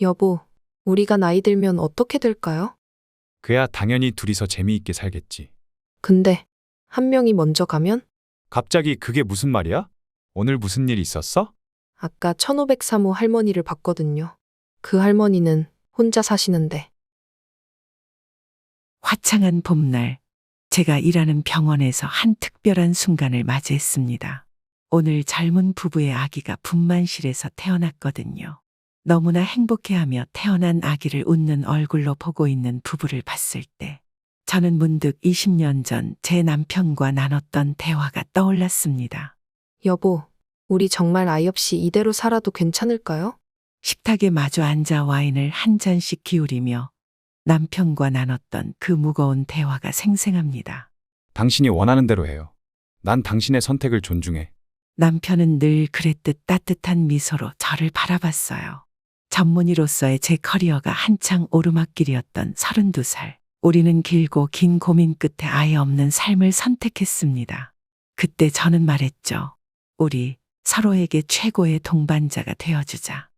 여보, 우리가 나이 들면 어떻게 될까요? 그야 당연히 둘이서 재미있게 살겠지. 근데 한 명이 먼저 가면? 갑자기 그게 무슨 말이야? 오늘 무슨 일 있었어? 아까 1503호 할머니를 봤거든요. 그 할머니는 혼자 사시는데. 화창한 봄날, 제가 일하는 병원에서 한 특별한 순간을 맞이했습니다. 오늘 젊은 부부의 아기가 분만실에서 태어났거든요. 너무나 행복해하며 태어난 아기를 웃는 얼굴로 보고 있는 부부를 봤을 때, 저는 문득 20년 전 제 남편과 나눴던 대화가 떠올랐습니다. 여보, 우리 정말 아이 없이 이대로 살아도 괜찮을까요? 식탁에 마주 앉아 와인을 한 잔씩 기울이며 남편과 나눴던 그 무거운 대화가 생생합니다. 당신이 원하는 대로 해요. 난 당신의 선택을 존중해. 남편은 늘 그랬듯 따뜻한 미소로 저를 바라봤어요. 전문의로서의 제 커리어가 한창 오르막길이었던 32살. 우리는 길고 긴 고민 끝에 아예 없는 삶을 선택했습니다. 그때 저는 말했죠. 우리 서로에게 최고의 동반자가 되어주자.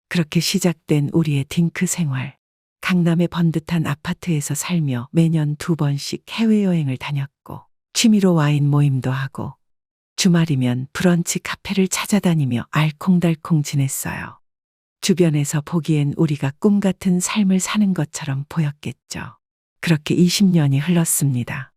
그렇게 시작된 우리의 딩크 생활. 강남의 번듯한 아파트에서 살며 매년 2번씩 해외여행을 다녔고 취미로 와인 모임도 하고 주말이면 브런치 카페를 찾아다니며 알콩달콩 지냈어요. 주변에서 보기엔 우리가 꿈 같은 삶을 사는 것처럼 보였겠죠. 그렇게 20년이 흘렀습니다.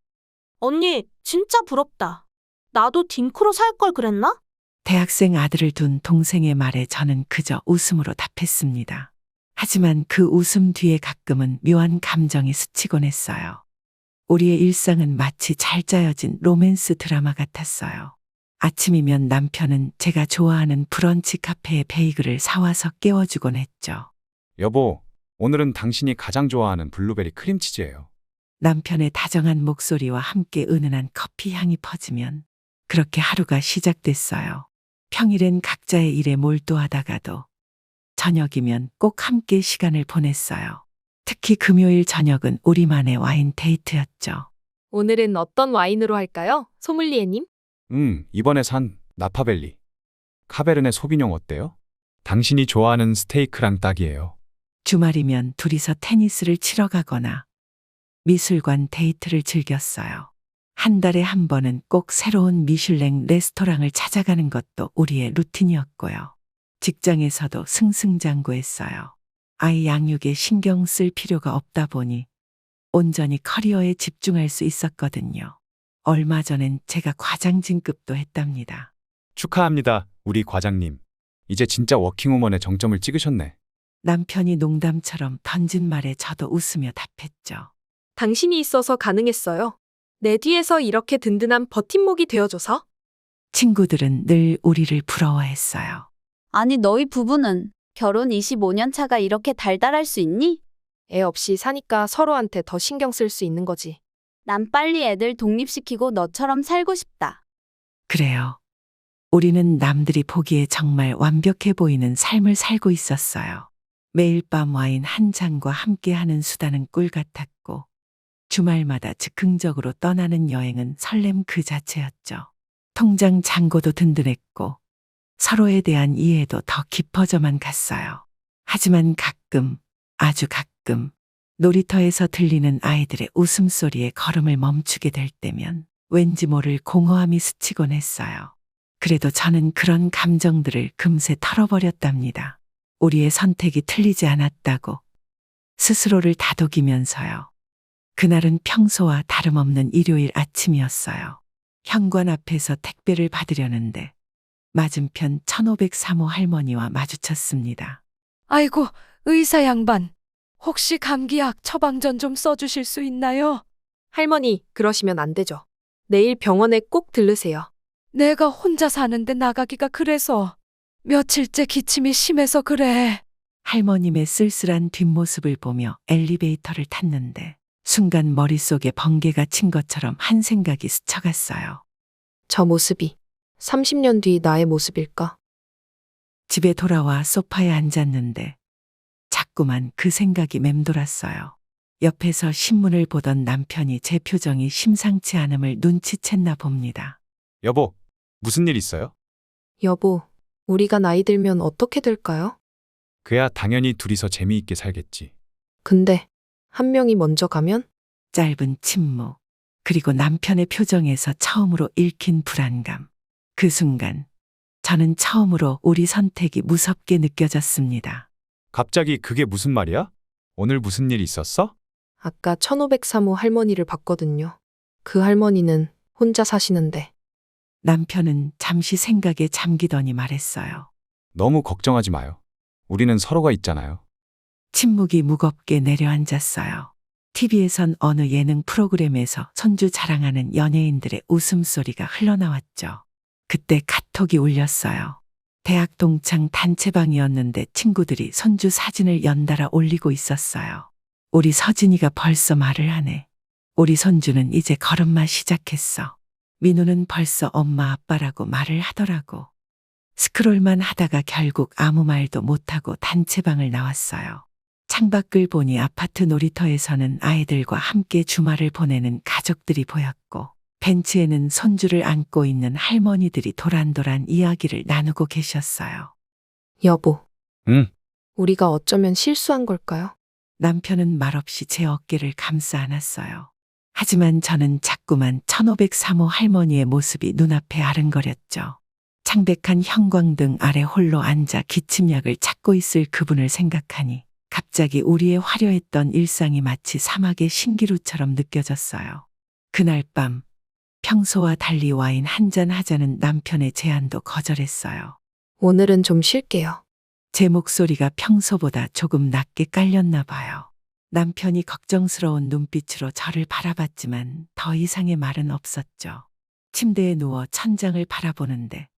언니, 진짜 부럽다. 나도 딩크로 살 걸 그랬나? 대학생 아들을 둔 동생의 말에 저는 그저 웃음으로 답했습니다. 하지만 그 웃음 뒤에 가끔은 묘한 감정이 스치곤 했어요. 우리의 일상은 마치 잘 짜여진 로맨스 드라마 같았어요. 아침이면 남편은 제가 좋아하는 브런치 카페에 베이글을 사와서 깨워주곤 했죠. 여보, 오늘은 당신이 가장 좋아하는 블루베리 크림치즈예요. 남편의 다정한 목소리와 함께 은은한 커피 향이 퍼지면 그렇게 하루가 시작됐어요. 평일엔 각자의 일에 몰두하다가도 저녁이면 꼭 함께 시간을 보냈어요. 특히 금요일 저녁은 우리만의 와인 데이트였죠. 오늘은 어떤 와인으로 할까요? 소믈리에님? 이번에 산 나파밸리. 카베르네 소비뇽 어때요? 당신이 좋아하는 스테이크랑 딱이에요. 주말이면 둘이서 테니스를 치러 가거나 미술관 데이트를 즐겼어요. 한 달에 한 번은 꼭 새로운 미슐랭 레스토랑을 찾아가는 것도 우리의 루틴이었고요. 직장에서도 승승장구했어요. 아이 양육에 신경 쓸 필요가 없다 보니 온전히 커리어에 집중할 수 있었거든요. 얼마 전엔 제가 과장진급도 했답니다. 축하합니다, 우리 과장님. 이제 진짜 워킹우먼의 정점을 찍으셨네. 남편이 농담처럼 던진 말에 저도 웃으며 답했죠. 당신이 있어서 가능했어요. 내 뒤에서 이렇게 든든한 버팀목이 되어줘서. 친구들은 늘 우리를 부러워했어요. 아니, 너희 부부는 결혼 25년 차가 이렇게 달달할 수 있니? 애 없이 사니까 서로한테 더 신경 쓸 수 있는 거지. 난 빨리 애들 독립시키고 너처럼 살고 싶다. 그래요. 우리는 남들이 보기에 정말 완벽해 보이는 삶을 살고 있었어요. 매일 밤 와인 한 잔과 함께하는 수다는 꿀 같았고 주말마다 즉흥적으로 떠나는 여행은 설렘 그 자체였죠. 통장 잔고도 든든했고 서로에 대한 이해도 더 깊어져만 갔어요. 하지만 가끔, 아주 가끔 놀이터에서 들리는 아이들의 웃음소리에 걸음을 멈추게 될 때면 왠지 모를 공허함이 스치곤 했어요. 그래도 저는 그런 감정들을 금세 털어버렸답니다. 우리의 선택이 틀리지 않았다고 스스로를 다독이면서요. 그날은 평소와 다름없는 일요일 아침이었어요. 현관 앞에서 택배를 받으려는데 맞은편 1503호 할머니와 마주쳤습니다. 아이고, 의사 양반. 혹시 감기약 처방전 좀 써주실 수 있나요? 할머니, 그러시면 안 되죠. 내일 병원에 꼭 들르세요. 내가 혼자 사는데 나가기가 그래서. 며칠째 기침이 심해서 그래. 할머님의 쓸쓸한 뒷모습을 보며 엘리베이터를 탔는데 순간 머릿속에 번개가 친 것처럼 한 생각이 스쳐갔어요. 저 모습이 30년 뒤 나의 모습일까? 집에 돌아와 소파에 앉았는데 자꾸만 그 생각이 맴돌았어요. 옆에서 신문을 보던 남편이 제 표정이 심상치 않음을 눈치챘나 봅니다. 여보, 무슨 일 있어요? 여보, 우리가 나이 들면 어떻게 될까요? 그야 당연히 둘이서 재미있게 살겠지. 근데 한 명이 먼저 가면 짧은 침묵, 그리고 남편의 표정에서 처음으로 읽힌 불안감. 그 순간 저는 처음으로 우리 선택이 무섭게 느껴졌습니다. 갑자기 그게 무슨 말이야? 오늘 무슨 일 있었어? 아까 1503호 할머니를 봤거든요. 그 할머니는 혼자 사시는데 남편은 잠시 생각에 잠기더니 말했어요. 너무 걱정하지 마요. 우리는 서로가 있잖아요. 침묵이 무겁게 내려앉았어요. TV에선 어느 예능 프로그램에서 손주 자랑하는 연예인들의 웃음소리가 흘러나왔죠. 그때 카톡이 울렸어요. 대학 동창 단체방이었는데 친구들이 손주 사진을 연달아 올리고 있었어요. 우리 서진이가 벌써 말을 하네. 우리 손주는 이제 걸음마 시작했어. 민우는 벌써 엄마 아빠라고 말을 하더라고. 스크롤만 하다가 결국 아무 말도 못하고 단체방을 나왔어요. 창밖을 보니 아파트 놀이터에서는 아이들과 함께 주말을 보내는 가족들이 보였고, 벤치에는 손주를 안고 있는 할머니들이 도란도란 이야기를 나누고 계셨어요. 여보, 응. 우리가 어쩌면 실수한 걸까요? 남편은 말없이 제 어깨를 감싸 안았어요. 하지만 저는 자꾸만 1503호 할머니의 모습이 눈앞에 아른거렸죠. 창백한 형광등 아래 홀로 앉아 기침약을 찾고 있을 그분을 생각하니 갑자기 우리의 화려했던 일상이 마치 사막의 신기루처럼 느껴졌어요. 그날 밤 평소와 달리 와인 한 잔 하자는 남편의 제안도 거절했어요. 오늘은 좀 쉴게요. 제 목소리가 평소보다 조금 낮게 깔렸나 봐요. 남편이 걱정스러운 눈빛으로 저를 바라봤지만 더 이상의 말은 없었죠. 침대에 누워 천장을 바라보는데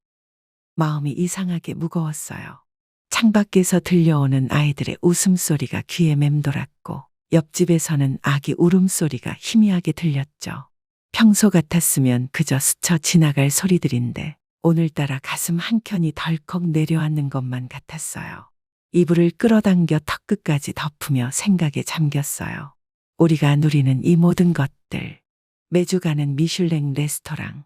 마음이 이상하게 무거웠어요. 창밖에서 들려오는 아이들의 웃음소리가 귀에 맴돌았고 옆집에서는 아기 울음소리가 희미하게 들렸죠. 평소 같았으면 그저 스쳐 지나갈 소리들인데 오늘따라 가슴 한켠이 덜컥 내려앉는 것만 같았어요. 이불을 끌어당겨 턱끝까지 덮으며 생각에 잠겼어요. 우리가 누리는 이 모든 것들, 매주 가는 미슐랭 레스토랑,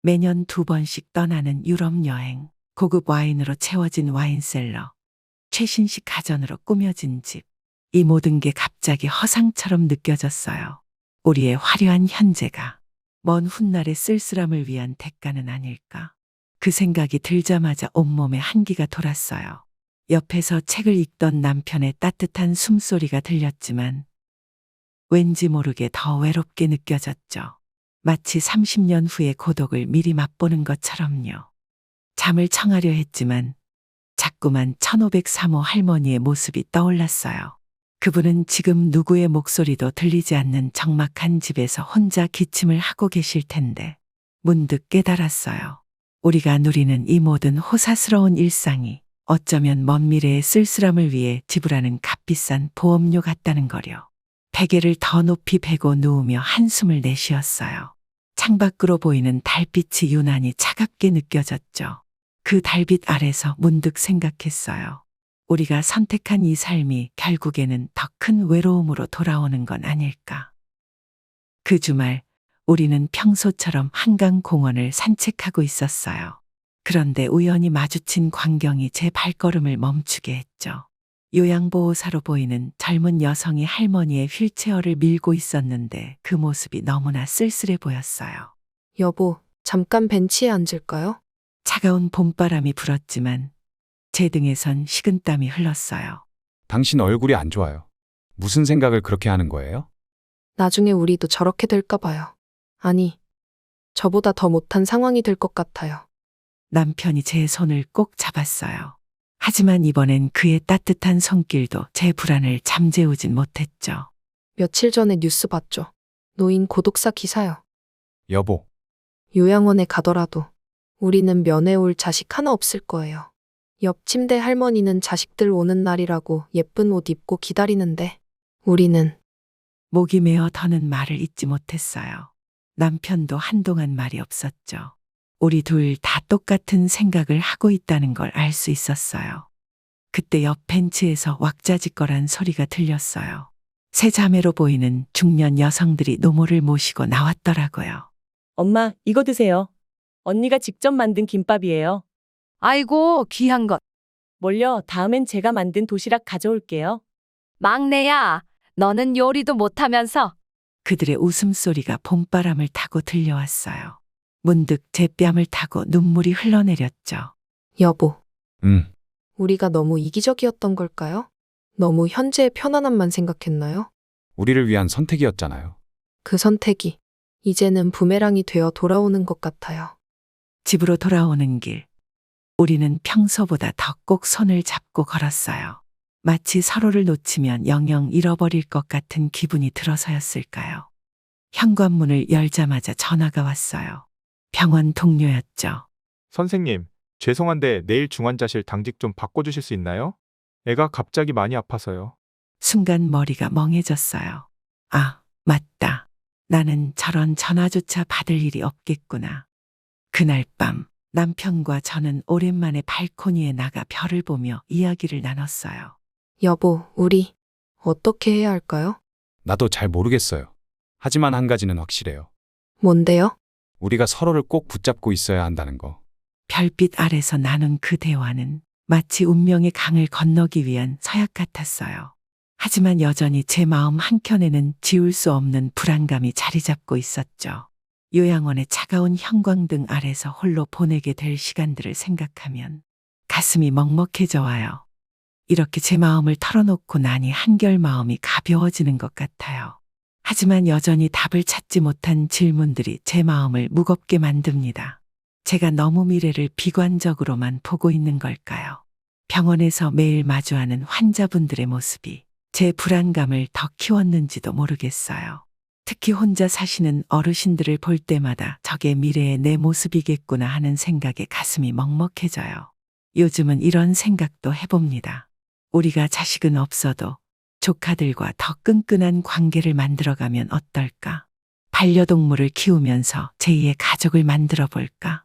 매년 2번씩 떠나는 유럽 여행, 고급 와인으로 채워진 와인셀러, 최신식 가전으로 꾸며진 집, 이 모든 게 갑자기 허상처럼 느껴졌어요. 우리의 화려한 현재가 먼 훗날의 쓸쓸함을 위한 대가는 아닐까? 그 생각이 들자마자 온몸에 한기가 돌았어요. 옆에서 책을 읽던 남편의 따뜻한 숨소리가 들렸지만 왠지 모르게 더 외롭게 느껴졌죠. 마치 30년 후의 고독을 미리 맛보는 것처럼요. 잠을 청하려 했지만 자꾸만 1503호 할머니의 모습이 떠올랐어요. 그분은 지금 누구의 목소리도 들리지 않는 적막한 집에서 혼자 기침을 하고 계실 텐데 문득 깨달았어요. 우리가 누리는 이 모든 호사스러운 일상이 어쩌면 먼 미래의 쓸쓸함을 위해 지불하는 값비싼 보험료 같다는 거려. 베개를 더 높이 베고 누우며 한숨을 내쉬었어요. 창밖으로 보이는 달빛이 유난히 차갑게 느껴졌죠. 그 달빛 아래서 문득 생각했어요. 우리가 선택한 이 삶이 결국에는 더 큰 외로움으로 돌아오는 건 아닐까. 그 주말 우리는 평소처럼 한강 공원을 산책하고 있었어요. 그런데 우연히 마주친 광경이 제 발걸음을 멈추게 했죠. 요양보호사로 보이는 젊은 여성이 할머니의 휠체어를 밀고 있었는데 그 모습이 너무나 쓸쓸해 보였어요. 여보, 잠깐 벤치에 앉을까요? 차가운 봄바람이 불었지만 제 등에선 식은땀이 흘렀어요. 당신 얼굴이 안 좋아요. 무슨 생각을 그렇게 하는 거예요? 나중에 우리도 저렇게 될까 봐요. 아니, 저보다 더 못한 상황이 될 것 같아요. 남편이 제 손을 꼭 잡았어요. 하지만 이번엔 그의 따뜻한 손길도 제 불안을 잠재우진 못했죠. 며칠 전에 뉴스 봤죠? 노인 고독사 기사요. 여보, 요양원에 가더라도 우리는 면회 올 자식 하나 없을 거예요. 옆 침대 할머니는 자식들 오는 날이라고 예쁜 옷 입고 기다리는데 우리는 목이 메어 더는 말을 잇지 못했어요. 남편도 한동안 말이 없었죠. 우리 둘 다 똑같은 생각을 하고 있다는 걸 알 수 있었어요. 그때 옆 벤치에서 왁자지껄한 소리가 들렸어요. 세 자매로 보이는 중년 여성들이 노모를 모시고 나왔더라고요. 엄마, 이거 드세요. 언니가 직접 만든 김밥이에요. 아이고, 귀한 것. 뭘요? 다음엔 제가 만든 도시락 가져올게요. 막내야, 너는 요리도 못하면서. 그들의 웃음소리가 봄바람을 타고 들려왔어요. 문득 제 뺨을 타고 눈물이 흘러내렸죠. 여보, 응. 우리가 너무 이기적이었던 걸까요? 너무 현재의 편안함만 생각했나요? 우리를 위한 선택이었잖아요. 그 선택이 이제는 부메랑이 되어 돌아오는 것 같아요. 집으로 돌아오는 길, 우리는 평소보다 더 꼭 손을 잡고 걸었어요. 마치 서로를 놓치면 영영 잃어버릴 것 같은 기분이 들어서였을까요? 현관문을 열자마자 전화가 왔어요. 병원 동료였죠. 선생님, 죄송한데 내일 중환자실 당직 좀 바꿔주실 수 있나요? 애가 갑자기 많이 아파서요. 순간 머리가 멍해졌어요. 아, 맞다. 나는 저런 전화조차 받을 일이 없겠구나. 그날 밤 남편과 저는 오랜만에 발코니에 나가 별을 보며 이야기를 나눴어요. 여보, 우리 어떻게 해야 할까요? 나도 잘 모르겠어요. 하지만 한 가지는 확실해요. 뭔데요? 우리가 서로를 꼭 붙잡고 있어야 한다는 거. 별빛 아래서 나눈 그 대화는 마치 운명의 강을 건너기 위한 서약 같았어요. 하지만 여전히 제 마음 한켠에는 지울 수 없는 불안감이 자리 잡고 있었죠. 요양원의 차가운 형광등 아래서 홀로 보내게 될 시간들을 생각하면 가슴이 먹먹해져 와요. 이렇게 제 마음을 털어놓고 나니 한결 마음이 가벼워지는 것 같아요. 하지만 여전히 답을 찾지 못한 질문들이 제 마음을 무겁게 만듭니다. 제가 너무 미래를 비관적으로만 보고 있는 걸까요? 병원에서 매일 마주하는 환자분들의 모습이 제 불안감을 더 키웠는지도 모르겠어요. 특히 혼자 사시는 어르신들을 볼 때마다 저게 미래의 내 모습이겠구나 하는 생각에 가슴이 먹먹해져요. 요즘은 이런 생각도 해봅니다. 우리가 자식은 없어도 조카들과 더 끈끈한 관계를 만들어가면 어떨까? 반려동물을 키우면서 제2의 가족을 만들어 볼까?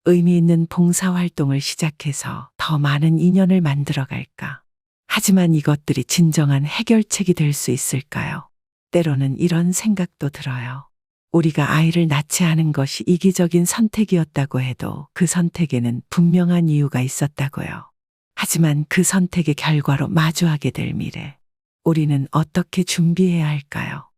의미 있는 봉사활동을 시작해서 더 많은 인연을 만들어 갈까? 하지만 이것들이 진정한 해결책이 될 수 있을까요? 때로는 이런 생각도 들어요. 우리가 아이를 낳지 않은 것이 이기적인 선택이었다고 해도 그 선택에는 분명한 이유가 있었다고요. 하지만 그 선택의 결과로 마주하게 될 미래, 우리는 어떻게 준비해야 할까요?